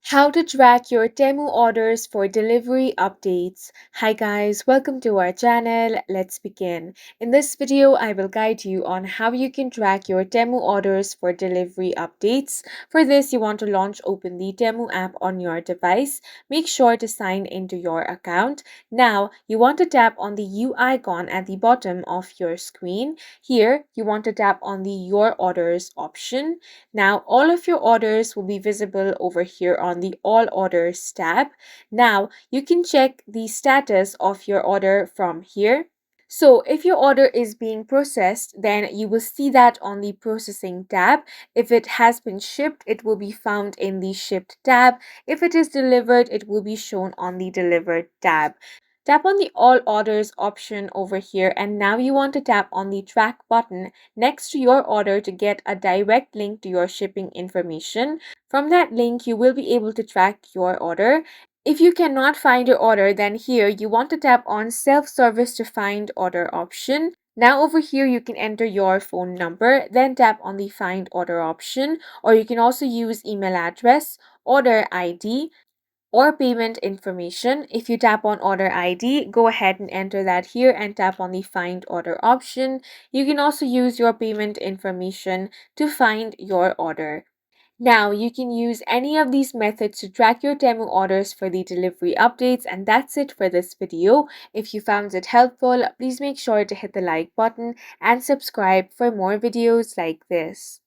How to track your Temu orders for delivery updates. Hi guys, welcome to our channel. Let's begin. In this video, I will guide you on how you can track your Temu orders for delivery updates. For this, you want to open the Temu app on your device. Make sure to sign into your account. Now, you want to tap on the U icon at the bottom of your screen. Here, you want to tap on the Your Orders option. Now, all of your orders will be visible over here on the All Orders tab. Now, you can check the status of your order from here. So, if your order is being processed, then you will see that on the Processing tab. If it has been shipped, it will be found in the Shipped tab. If it is delivered, it will be shown on the Delivered tab. Tap on the All Orders option over here, and now you want to tap on the Track button next to your order to get a direct link to your shipping information. From that link, you will be able to track your order. If you cannot find your order, then here you want to tap on Self-Service to Find Order option. Now over here, you can enter your phone number, then tap on the Find Order option, or you can also use email address, order ID, or payment information. If you tap on order ID, go ahead and enter that here and tap on the find order option. You can also use your payment information to find your order. Now, you can use any of these methods to track your Temu orders for the delivery updates, and that's it for this video. If you found it helpful, please make sure to hit the like button and subscribe for more videos like this.